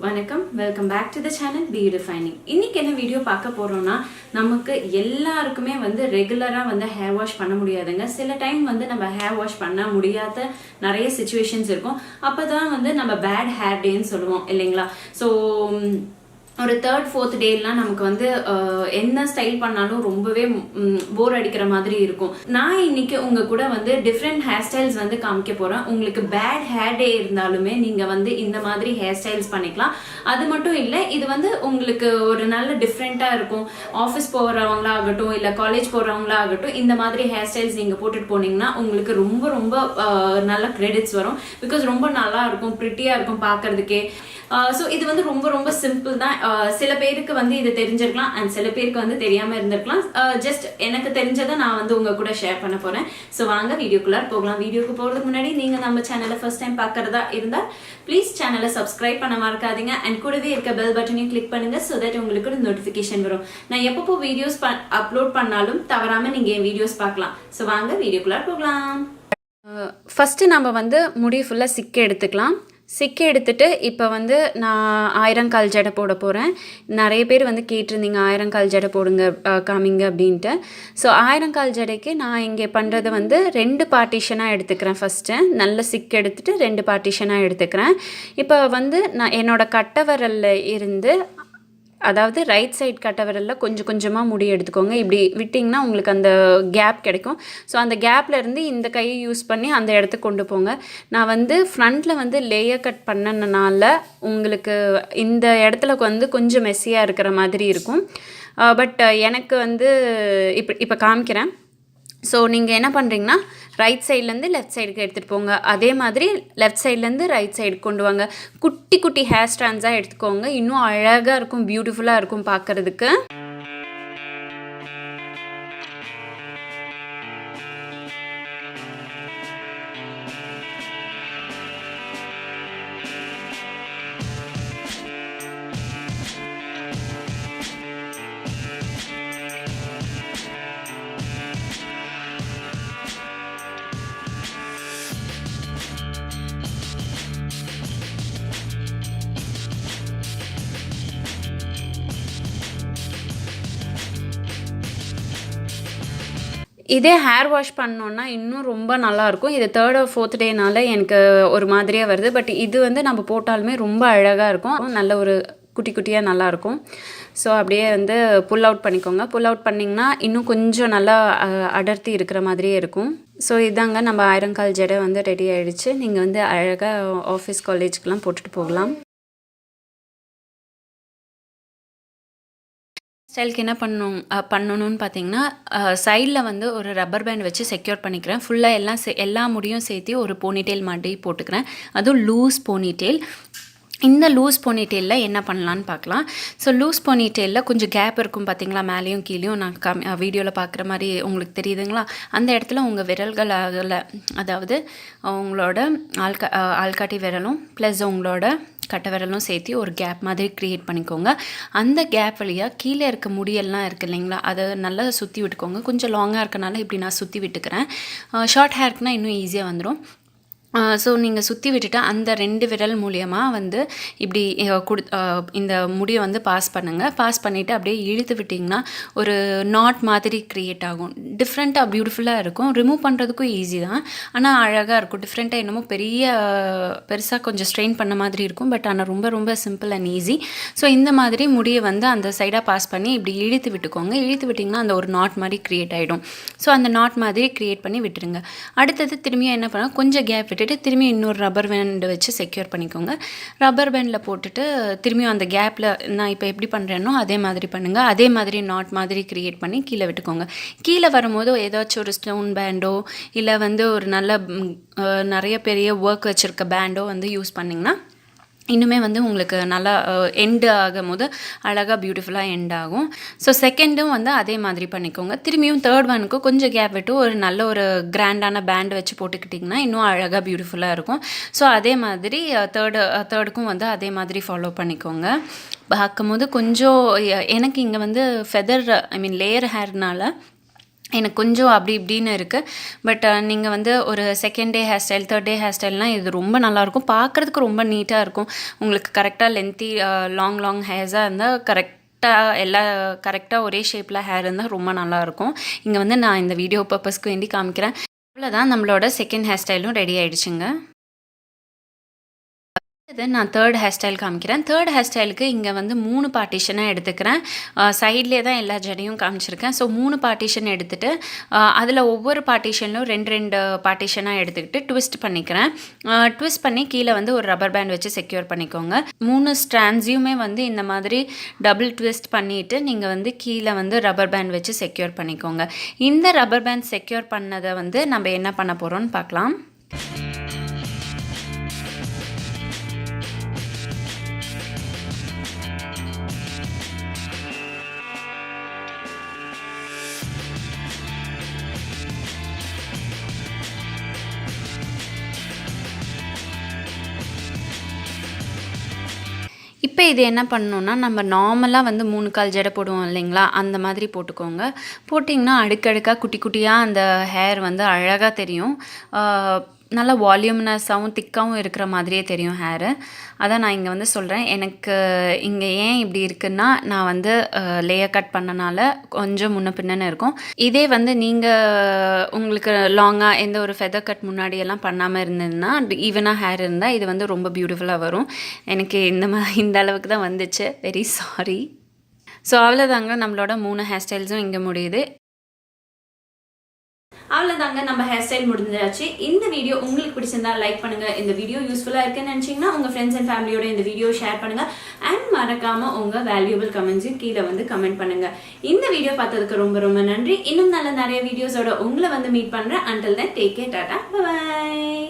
வணக்கம், welcome back to the channel beautifying. இன்னைக்கு என்ன வீடியோ பார்க்க போறோம்னா, நமக்கு எல்லாருக்குமே ரெகுலரா ஹேர் வாஷ் பண்ண முடியாதுங்க. சில டைம் நம்ம ஹேர் வாஷ் பண்ண முடியாத நிறைய சுச்சுவேஷன்ஸ் இருக்கும். அப்பதான் நம்ம பேட் ஹேர் டேன்னு சொல்லுவோம் இல்லைங்களா? ஸோ ஒரு தேர்ட் ஃபோர்த் டேலாம் நமக்கு என்ன ஸ்டைல் பண்ணாலும் ரொம்பவே போர் அடிக்கிற மாதிரி இருக்கும். நான் இன்னைக்கு உங்க கூட டிஃப்ரெண்ட் ஹேர் ஸ்டைல்ஸ் காமிக்க போறேன். உங்களுக்கு பேட் ஹேர் டே இருந்தாலுமே நீங்க இந்த மாதிரி ஹேர் ஸ்டைல்ஸ் பண்ணிக்கலாம். அது மட்டும் இல்லை, இது உங்களுக்கு ஒரு நல்ல டிஃப்ரெண்டா இருக்கும். ஆஃபீஸ் போறவங்களா ஆகட்டும், இல்ல காலேஜ் போறவங்களா ஆகட்டும், இந்த மாதிரி ஹேர் ஸ்டைல்ஸ் நீங்க போட்டுட்டு போனீங்கன்னா உங்களுக்கு ரொம்ப ரொம்ப நல்ல கிரெடிட்ஸ் வரும். பிகாஸ் ரொம்ப நல்லா இருக்கும், பிரிட்டியா இருக்கும் பார்க்கறதுக்கே. ஸோ இது ரொம்ப ரொம்ப சிம்பிள் தான். சில பேருக்கு இது தெரிஞ்சிருக்கலாம் அண்ட் சில பேருக்கு தெரியாம இருந்திருக்கலாம். ஜஸ்ட் எனக்கு தெரிஞ்சதை நான் உங்க கூட ஷேர் பண்ண போறேன். ஸோ வாங்க வீடியோக்குள்ள போகலாம். வீடியோக்கு போறதுக்கு முன்னாடி நீங்க நம்ம சேனலை ஃபர்ஸ்ட் டைம் பார்க்கறதா இருந்தா ப்ளீஸ் சேனலை சப்ஸ்கிரைப் பண்ண மறக்காதீங்க அண்ட் கூடவே இருக்க பெல் பட்டனையும் கிளிக் பண்ணுங்க. ஸோ தட் உங்களுக்கு ஒரு நோட்டிஃபிகேஷன் வரும். நான் எப்பப்போ வீடியோஸ் அப்லோட் பண்ணாலும் தவறாம நீங்க என் வீடியோஸ் பார்க்கலாம். ஸோ வாங்க வீடியோக்குள்ள போகலாம். ஃபர்ஸ்ட் நம்ம முடி ஃபுல்லா சிக்க எடுத்துக்கலாம். சிக்க எடுத்துட்டு இப்போ நான் 1000 கால் ஜடை போட போகிறேன். நிறைய பேர் கேட்டிருந்தீங்க 1000 கால் ஜடை போடுங்க காமிங்க அப்படின்ட்டு. ஸோ 1000 கால் ஜடைக்கு நான் இங்கே பண்ணுறது 2 பார்ட்டிஷனாக எடுத்துக்கிறேன். ஃபஸ்ட்டு நல்ல சிக்க எடுத்துகிட்டு 2 பார்ட்டிஷனாக எடுத்துக்கிறேன். இப்போ நான் என்னோடய கட்டை விரலில் இருந்து, அதாவது ரைட் சைட் கட்டை விரலில் கொஞ்சம் கொஞ்சமாக முடி எடுத்துக்கோங்க. இப்படி விட்டிங்கன்னா உங்களுக்கு அந்த கேப் கிடைக்கும். ஸோ அந்த கேப்பில் இருந்து இந்த கையை யூஸ் பண்ணி அந்த இடத்துக்கு கொண்டு போங்க. நான் ஃப்ரண்ட்டில் லேயர் கட் பண்ணனால உங்களுக்கு இந்த இடத்துல கொஞ்சம் மெஸ்ஸியாக இருக்கிற மாதிரி இருக்கும். பட் எனக்கு இப்போ காமிக்கிறேன். ஸோ நீங்கள் என்ன பண்ணுறீங்கன்னா ரைட் சைட்லேருந்து லெஃப்ட் சைடுக்கு எடுத்துகிட்டு போங்க. அதே மாதிரி லெஃப்ட் சைட்லேருந்து ரைட் சைடு கொண்டு வாங்க. குட்டி குட்டி ஹேர் ஸ்டாண்ட்ஸாக எடுத்துக்கோங்க. இன்னும் அழகாக இருக்கும், பியூட்டிஃபுல்லாக இருக்கும் பார்க்குறதுக்கு. இதே ஹேர் வாஷ் பண்ணோன்னா இன்னும் ரொம்ப நல்லாயிருக்கும். இது 3rd or 4th டேனால எனக்கு ஒரு மாதிரியாக வருது. பட் இது நம்ம போட்டாலுமே ரொம்ப அழகாக இருக்கும். நல்ல ஒரு குட்டி குட்டியாக நல்லாயிருக்கும். ஸோ அப்படியே புல் அவுட் பண்ணிக்கோங்க. புல் அவுட் பண்ணிங்கன்னா இன்னும் கொஞ்சம் நல்லா அடர்த்தி இருக்கிற மாதிரியே இருக்கும். ஸோ இதாங்க நம்ம 1000 கால் ஜடை ரெடி ஆகிடுச்சு. நீங்கள் அழகாக ஆஃபீஸ் காலேஜ்க்கெலாம் போட்டுட்டு போகலாம். ஸ்டைலுக்கு என்ன பண்ணணும்னு பார்த்தீங்கன்னா, சைடில் ஒரு ரப்பர் பேண்ட் வச்சு செக்யூர் பண்ணிக்கிறேன். ஃபுல்லாக எல்லா முடியும் சேர்த்து ஒரு போனிடெயில் மாதிரி போட்டுக்கிறேன். அதுவும் லூஸ் போனிடெயில். இந்த லூஸ் போனிடெயிலில் என்ன பண்ணலான்னு பார்க்கலாம். ஸோ லூஸ் போனிடெயிலில் கொஞ்சம் கேப் இருக்கும் பார்த்தீங்களா, மேலேயும் கீழேயும். நான் வீடியோவில் பார்க்குற மாதிரி உங்களுக்கு தெரியுதுங்களா? அந்த இடத்துல உங்கள் விரல்கள் அதாவது உங்களோட ஆள்காட்டி விரலும் ப்ளஸ் உங்களோட கட்டை விரலும் சேர்த்து ஒரு கேப் மாதிரி க்ரியேட் பண்ணிக்கோங்க. அந்த கேப் வழியாக கீழே இருக்க முடியெல்லாம் இருக்குது இல்லைங்களா, அதை நல்லா சுற்றி விட்டுக்கோங்க. கொஞ்சம் லாங்காக இருக்கனால இப்படி நான் சுற்றி விட்டுக்கிறேன். ஷார்ட் ஹேர்க்குனால் இன்னும் ஈஸியாக வந்துடும். ஸோ நீங்கள் சுற்றி விட்டுட்டு அந்த 2 விரல் மூலியமாக இப்படி இந்த முடியை பாஸ் பண்ணுங்கள். பாஸ் பண்ணிவிட்டு அப்படியே இழுத்து விட்டிங்கன்னா ஒரு நாட் மாதிரி க்ரியேட் ஆகும். டிஃப்ரெண்ட்டாக பியூட்டிஃபுல்லாக இருக்கும். ரிமூவ் பண்ணுறதுக்கும் ஈஸி தான், ஆனால் அழகாக இருக்கும். டிஃப்ரெண்ட்டாக என்னமோ பெருசாக கொஞ்சம் ஸ்ட்ரெயின் பண்ண மாதிரி இருக்கும். பட் ஆனால் ரொம்ப ரொம்ப சிம்பிள் அண்ட் ஈஸி. ஸோ இந்த மாதிரி முடியை அந்த சைடாக பாஸ் பண்ணி இப்படி இழுத்து விட்டுக்கோங்க. இழுத்து விட்டிங்கன்னா அந்த ஒரு நாட் மாதிரி க்ரியேட் ஆகிடும். ஸோ அந்த நாட் மாதிரி க்ரியேட் பண்ணி விட்டுருங்க. அடுத்தது திரும்பியும் என்ன பண்ணால் கொஞ்சம் கேப் விட்டு திரும்பி இன்னொரு ரப்பர் பேண்ட் வச்சு செக்யூர் பண்ணிக்கோங்க. ரப்பர் பேண்டில் போட்டுட்டு திரும்பியும் அந்த கேப்பில் நான் இப்போ எப்படி பண்ணுறேனோ அதே மாதிரி பண்ணுங்கள். அதே மாதிரி நாட் மாதிரி க்ரியேட் பண்ணி கீழே விட்டுக்கோங்க. கீழே வரும்போது ஏதாச்சும் ஒரு ஸ்டோன் பேண்டோ இல்லை ஒரு நல்ல நிறைய பெரிய ஒர்க் வச்சுருக்க பேண்டோ யூஸ் பண்ணிங்கன்னா இன்னுமே உங்களுக்கு நல்லா எண்டு ஆகும் போது அழகாக பியூட்டிஃபுல்லாக எண்ட் ஆகும். ஸோ செகண்டும் அதே மாதிரி பண்ணிக்கோங்க. திரும்பியும் 3rd ஒனுக்கும் கொஞ்சம் கேப் விட்டு ஒரு நல்ல ஒரு கிராண்டான பேண்ட் வச்சு போட்டுக்கிட்டிங்கன்னா இன்னும் அழகாக பியூட்டிஃபுல்லாக இருக்கும். ஸோ அதே மாதிரி தேர்டுக்கும் அதே மாதிரி ஃபாலோ பண்ணிக்கோங்க. பார்க்கும் போது கொஞ்சம் எனக்கு இங்கே ஃபெதர் லேயர் ஹேர்னால எனக்கு கொஞ்சம் அப்படி இப்படின்னு இருக்குது. பட் நீங்கள் வந்து ஒரு second day hair style, third day hair ஸ்டைல்னால் இது ரொம்ப நல்லாயிருக்கும். பார்க்குறதுக்கு ரொம்ப நீட்டாக இருக்கும். உங்களுக்கு கரெக்டாக லென்த்தி லாங் ஹேர்ஸாக இருந்தால் கரெக்டாக ஒரே ஷேப்பில் ஹேர் இருந்தால் ரொம்ப நல்லாயிருக்கும். இங்கே வந்து நான் இந்த வீடியோ பர்பஸ்க்கு வேண்டி காமிக்கிறேன். அவ்வளோதான், நம்மளோட செகண்ட் ஹேர் ஸ்டைலும் ரெடி ஆகிடுச்சுங்க. நான் தேர்ட் ஹேர் ஸ்டைல் காமிக்கிறேன். தேர்ட் ஹேர் ஸ்டைலுக்கு இங்கே வந்து 3 பார்ட்டிஷனாக எடுத்துக்கிறேன். சைட்லேயே தான் எல்லா ஜடையும் காமிச்சிருக்கேன். ஸோ 3 பார்ட்டிஷன் எடுத்துகிட்டு அதில் ஒவ்வொரு பார்ட்டிஷன்லையும் 2 பார்ட்டிஷனாக எடுத்துக்கிட்டு ட்விஸ்ட் பண்ணிக்கிறேன். ட்விஸ்ட் பண்ணி கீழே வந்து ஒரு ரப்பர் பேண்ட் வச்சு செக்யூர் பண்ணிக்கோங்க. 3 ஸ்ட்ராண்ட்ஸையுமே வந்து இந்த மாதிரி டபுள் ட்விஸ்ட் பண்ணிவிட்டு நீங்கள் வந்து கீழே வந்து ரப்பர் பேண்ட் வச்சு செக்யூர் பண்ணிக்கோங்க. இந்த ரப்பர் பேண்ட் செக்யூர் பண்ணதை வந்து நம்ம என்ன பண்ண போகிறோம்னு பார்க்கலாம். இப்போ இது என்ன பண்ணணுன்னா, நம்ம நார்மலாக வந்து 3 கால் ஜடை போடுவோம் இல்லைங்களா, அந்த மாதிரி போட்டுக்கோங்க. போட்டிங்கன்னா அடுக்கடுக்காக குட்டி குட்டியாக அந்த ஹேர் வந்து அழகாக தெரியும். நல்லா வால்யூமினஸாகவும் திக்காகவும் இருக்கிற மாதிரியே தெரியும் ஹேரு. அதான் நான் இங்கே வந்து சொல்கிறேன். எனக்கு இங்கே ஏன் இப்படி இருக்குன்னா, நான் வந்து லேயர் கட் பண்ணனால கொஞ்சம் முன்ன பின்னன்னு இருக்கும். இதே வந்து நீங்கள் உங்களுக்கு லாங்காக எந்த ஒரு ஃபெதர் கட் முன்னாடியெல்லாம் பண்ணாமல் இருந்ததுன்னா, ஈவனாக ஹேர் இருந்தால் இது வந்து ரொம்ப பியூட்டிஃபுல்லாக வரும். எனக்கு இந்த அளவுக்கு தான் வந்துச்சு. Very sorry. ஸோ அவ்வளோதாங்க, நம்மளோட 3 ஹேர் ஸ்டைல்ஸும் இங்கே முடியுது. அவ்வளோதாங்க, நம்ம ஹேர் ஸ்டைல் முடிஞ்சாச்சு. இந்த வீடியோ உங்களுக்கு பிடிச்சிருந்தா லைக் பண்ணுங்க. இந்த வீடியோ யூஸ்ஃபுல்லாக இருக்குன்னு நினச்சிங்கன்னா உங்கள் ஃப்ரெண்ட்ஸ் அண்ட் ஃபேமிலியோட இந்த வீடியோ ஷேர் பண்ணுங்க. அண்ட் மறக்காம உங்கள் வேல்யூபிள் கமெண்ட்ஸையும் கீழே வந்து கமெண்ட் பண்ணுங்க. இந்த வீடியோ பார்த்ததுக்கு ரொம்ப ரொம்ப நன்றி. இன்னும் நல்ல நிறைய வீடியோஸோட உங்களை வந்து மீட் பண்ணுறேன். Until then take care, tata, by.